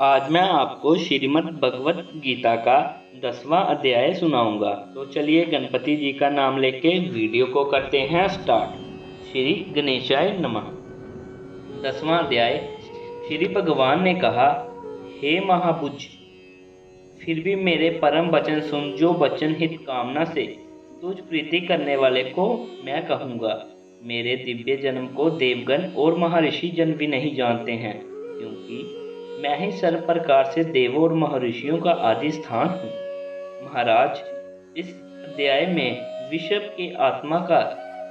आज मैं आपको श्रीमद् भगवत गीता का 10वां अध्याय सुनाऊंगा। तो चलिए गणपति जी का नाम लेके वीडियो को करते हैं स्टार्ट। श्री गणेशाय नमः। 10वां अध्याय। श्री भगवान ने कहा, हे महाभुज, फिर भी मेरे परम वचन सुन। जो वचन हित कामना से तुझ प्रीति करने वाले को मैं कहूँगा। मेरे दिव्य जन्म को देवगण और महर्षि जन भी नहीं जानते हैं, क्योंकि मैं ही सर्व प्रकार से देवों और महर्षियों का आदि स्थान हूँ। महाराज, इस अध्याय में विश्व के आत्मा का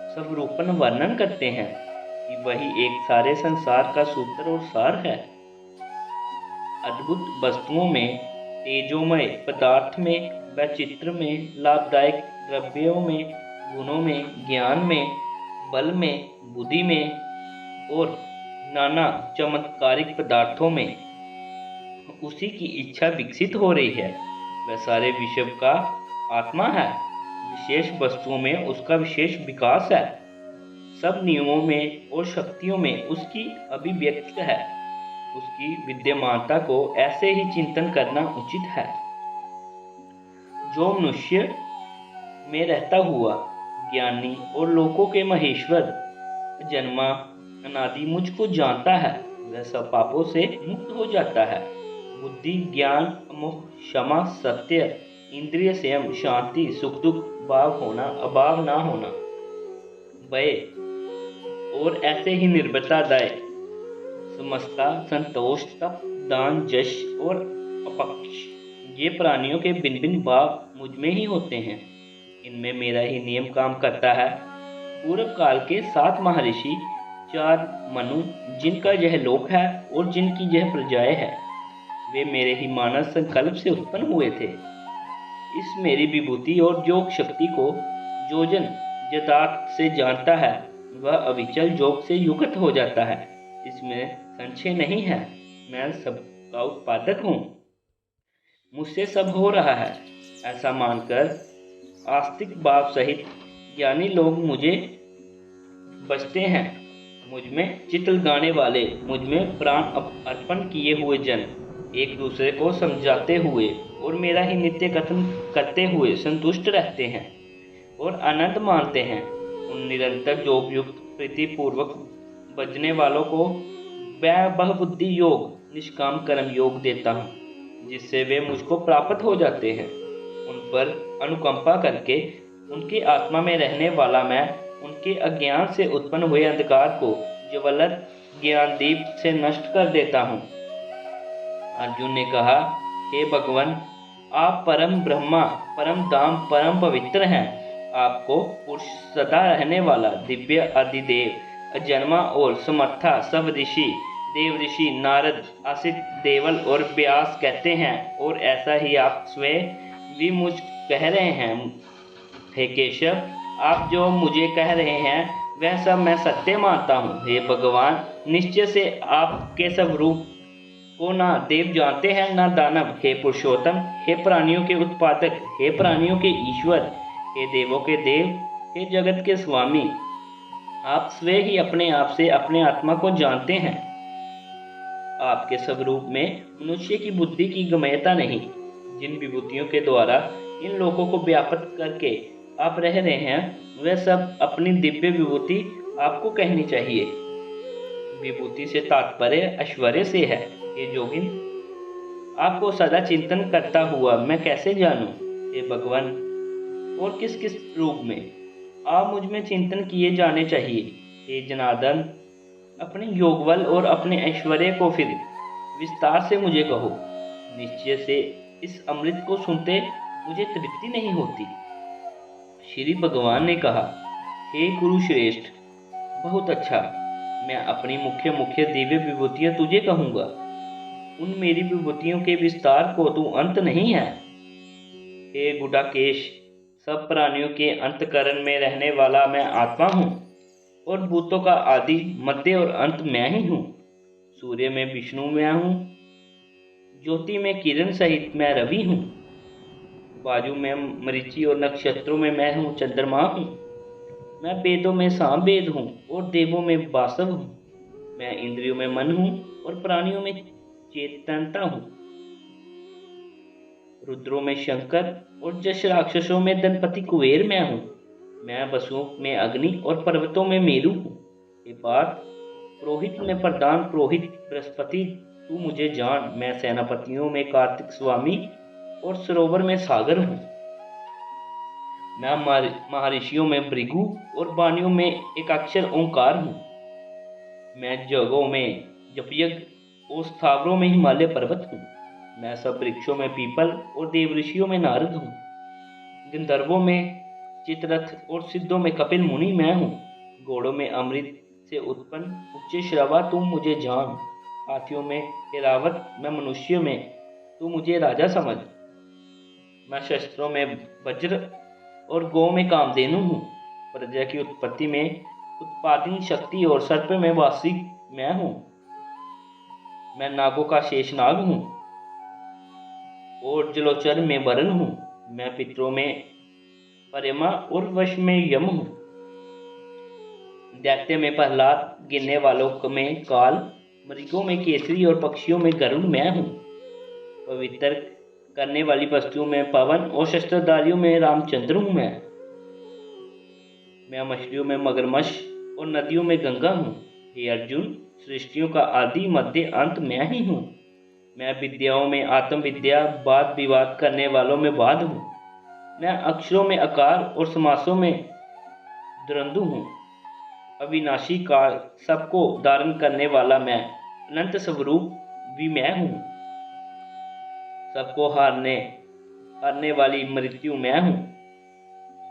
स्वरूपन वर्णन करते हैं कि वही एक सारे संसार का सूत्र और सार है। अद्भुत वस्तुओं में, तेजोमय पदार्थ में, वैचित्र में, लाभदायक द्रव्यों में, गुणों में, ज्ञान में, बल में, बुद्धि में और नाना चमत्कारिक पदार्थों में उसी की इच्छा विकसित हो रही है। वह सारे विश्व का आत्मा है। विशेष वस्तुओं में उसका विशेष विकास है। सब नियमों में और शक्तियों में उसकी अभिव्यक्त है। उसकी विद्यमानता को ऐसे ही चिंतन करना उचित है। जो मनुष्य में रहता हुआ ज्ञानी और लोकों के महेश्वर जन्मा अनादि मुझको जानता है, वह सब पापों से मुक्त हो जाता है। बुद्धि, ज्ञान, मोह, क्षमा, सत्य, इंद्रिय संयम, शांति, सुख दुख, भाव होना, अभाव ना होना, भय और ऐसे ही निर्भयता, दया, समस्ता, संतोष, तप, दान, जश और अपक्ष, ये प्राणियों के भिन्न भिन्न भाव मुझ में ही होते हैं। इनमें मेरा ही नियम काम करता है। पूर्व काल के 7 महर्षि, 4 मनु, जिनका यह लोक है और जिनकी यह प्रजाएं है, वे मेरे ही मानस संकल्प से उत्पन्न हुए थे। इस मेरी विभूति और योग शक्ति को जो जन यथार्थ से जानता है, वह अविचल योग से युक्त हो जाता है। इसमें संशय नहीं है। मैं सबका उत्पादक हूँ। मुझसे सब हो रहा है, ऐसा मानकर आस्तिक भाव सहित ज्ञानी लोग मुझे बचते हैं। मुझ में चित्त लगाने वाले, मुझ में प्राण अर्पण किए हुए जन एक दूसरे को समझाते हुए और मेरा ही नित्य कथन करते हुए संतुष्ट रहते हैं और आनंद मानते हैं। उन निरंतर योग युक्त प्रीति पूर्वक बजने वालों को मैं बहुबुद्धि योग, निष्काम कर्म योग देता हूँ, जिससे वे मुझको प्राप्त हो जाते हैं। उन पर अनुकंपा करके उनकी आत्मा में रहने वाला मैं उनके अज्ञान से उत्पन्न हुए अंधकार को ज्वलंत ज्ञान दीप से नष्ट कर देता हूँ। अर्जुन ने कहा, हे भगवान, आप परम ब्रह्मा, परम धाम, परम पवित्र हैं। आपको पुरुष, सदा रहने वाला, दिव्य अधिदेव, अजन्मा और समर्था सब ऋषि, देव ऋषि, नारद, असित, देवल और व्यास कहते हैं, और ऐसा ही आप स्वयं भी मुझ कह रहे हैं। हे केशव, आप जो मुझे कह रहे हैं वह सब मैं सत्य मानता हूँ। हे भगवान, निश्चय से आपके सब रूप को ना देव जानते हैं ना दानव। हे पुरुषोत्तम, हे प्राणियों के उत्पादक, हे प्राणियों के ईश्वर, हे देवों के देव, हे जगत के स्वामी, आप स्वयं ही अपने आप से अपने आत्मा को जानते हैं। आपके स्वरूप में मनुष्य की बुद्धि की गम्यता नहीं। जिन विभूतियों के द्वारा इन लोगों को व्याप्त करके आप रह रहे हैं, वह सब अपनी दिव्य विभूति आपको कहनी चाहिए। विभूति से तात्पर्य ऐश्वर्य से है। हे जोगिन, आपको सदा चिंतन करता हुआ मैं कैसे जानूं? हे भगवान, और किस किस रूप में आप मुझ में चिंतन किए जाने चाहिए। हे जनार्दन, अपने योगबल और अपने ऐश्वर्य को फिर विस्तार से मुझे कहो। निश्चय से इस अमृत को सुनते मुझे तृप्ति नहीं होती। श्री भगवान ने कहा, हे कुरुश्रेष्ठ, बहुत अच्छा, मैं अपनी मुख्य दिव्य विभूतियां तुझे कहूँगा। उन मेरी विभूतियों के विस्तार को तू अंत नहीं है। हे गुडाकेश, सब प्राणियों के अंतकरण में रहने वाला मैं आत्मा हूँ, और भूतों का आदि, मध्य और अंत मैं ही हूँ। सूर्य में विष्णु मैं हूँ, ज्योति में किरण सहित मैं रवि हूँ, वायु में मरीचि और नक्षत्रों में मैं हूँ चंद्रमा हूँ। मैं वेदों में सामवेद हूँ और देवों में वासव हूँ। मैं इंद्रियों में मन हूँ और प्राणियों में चेतनता हूँ। रुद्रों में शंकर और जश राक्षसों में धनपति कुबेर मैं हूँ। मैं वसुओं में अग्नि और पर्वतों में मेरु हूँ। ये बात पुरोहित में प्रधान पुरोहित बृहस्पति तू मुझे जान। मैं सेनापतियों में कार्तिक स्वामी और सरोवर में सागर हूँ। मैं महर्षियों में भृगु और वाणियों में एकाक्षर ओंकार हूँ। मैं जगों में जपयज्ञ और स्थावरों में हिमालय पर्वत हूँ। मैं सब वृक्षों में पीपल और देवऋषियों में नारद हूँ। गंधर्वों में चित्ररथ और सिद्धों में कपिल मुनि मैं हूँ। घोड़ों में अमृत से उत्पन्न उच्च श्रवा तुम मुझे जान। हाथियों में ऐरावत, मैं मनुष्य में तू मुझे राजा समझ। मैं शस्त्रों में वज्र और गौ में कामधेनु हूँ। प्रजा की उत्पत्ति में उत्पादन शक्ति और सर्प में वासी मैं हूँ। मैं नागों का शेषनाग हूँ और जलोचर में वरुण हूँ। मैं पितरों में परमा और वश में यम हूँ। दैत्य में प्रहलाद, गिनने वालों में काल, मृगों में केसरी और पक्षियों में गरुड़ मैं हूँ। पवित्र करने वाली वस्तुओं में पवन और शस्त्रधारियों में रामचंद्र हूँ। मैं मछलियों में मगरमच्छ और नदियों में गंगा हूँ। हे अर्जुन, सृष्टियों का आदि मध्य अंत मैं ही हूँ। मैं विद्याओं में आत्मविद्या, वाद विवाद करने वालों में वाद हूँ। मैं अक्षरों में आकार और समासों में द्वंद्व हूँ। अविनाशी काल, सबको धारण करने वाला मैं, अनंत स्वरूप भी मैं हूँ। सबको हारने वाली मृत्यु मैं हूँ।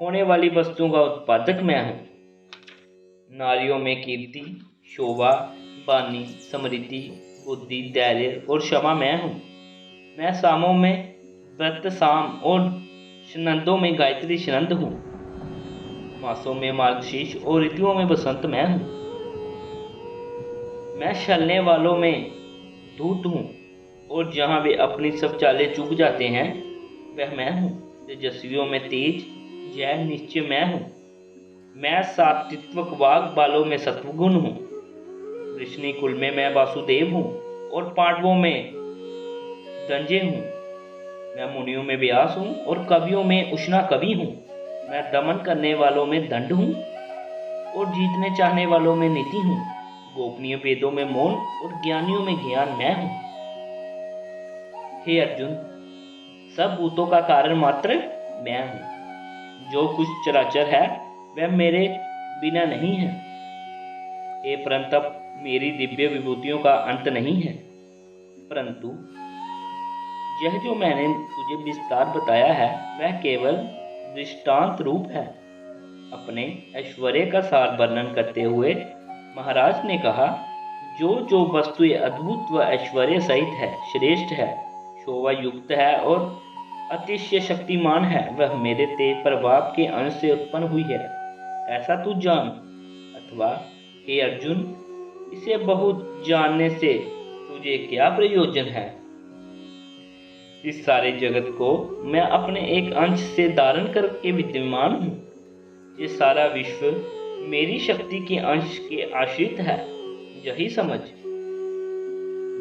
होने वाली वस्तुओं का उत्पादक मैं हूँ। नारियों में कीर्ति, शोभा, वाणी, समृद्धि, बुद्धि, धैर्य और क्षमा मैं हूँ। मैं सामों में व्रत साम और शनंदों में गायत्री शनंद हूँ। मासों में मार्गशीर्ष और ऋतुओं में बसंत मैं हूँ। मैं छलने वालों में धूर्त हूँ और जहाँ वे अपनी सब चालें चूक जाते हैं वह मैं हूँ। तेजस्वियों में तेज, जय निश्चय मैं हूँ। मैं सात्विक वाग बालों में सत्वगुण हूँ। वृष्णि कुल में मैं वासुदेव हूँ और पांडवों में दंजे हूँ। मैं मुनियों में व्यास हूँ और कवियों में उष्णा कवि हूँ। मैं दमन करने वालों में दंड हूँ और जीतने चाहने वालों में नीति हूँ। गोपनीय वेदों में मौन और ज्ञानियों में ज्ञान मैं हूँ। हे अर्जुन, सब भूतों का कारण मात्र मैं हूँ। जो कुछ चराचर है वह मेरे बिना नहीं है। हे परंतप, मेरी दिव्य विभूतियों का अंत नहीं है, परंतु यह जो मैंने तुझे विस्तार बताया है वह केवल दृष्टांत रूप है। अपने ऐश्वर्य का सार वर्णन करते हुए महाराज ने कहा, जो जो वस्तु अद्भुत व ऐश्वर्य सहित है, श्रेष्ठ है, शोभा युक्त है और अतिशय शक्तिमान है, वह मेरे तेज प्रभाव के अंश से उत्पन्न हुई है, ऐसा तू जान। अथवा हे अर्जुन, इसे बहुत जानने से तुझे क्या प्रयोजन है? इस सारे जगत को मैं अपने एक अंश से धारण करके विद्यमान हूँ। ये सारा विश्व मेरी शक्ति के अंश के आश्रित है, यही समझ।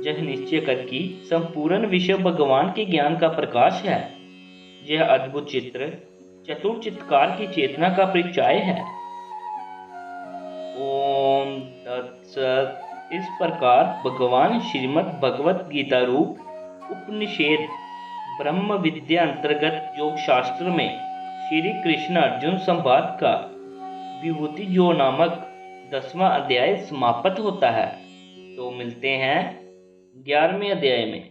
यह निश्चय कर कि संपूर्ण विश्व भगवान के ज्ञान का प्रकाश है। यह अद्भुत चित्र चतुर चित्तकार की चेतना का परिचाय है। ओम तत्सत। इस प्रकार भगवान श्रीमद् भगवत गीता रूप उपनिषद ब्रह्म विद्या अंतर्गत योग शास्त्र में श्री कृष्ण अर्जुन संवाद का विभूति जो नामक 10वां अध्याय समाप्त होता है। तो मिलते हैं 11वें अध्याय में।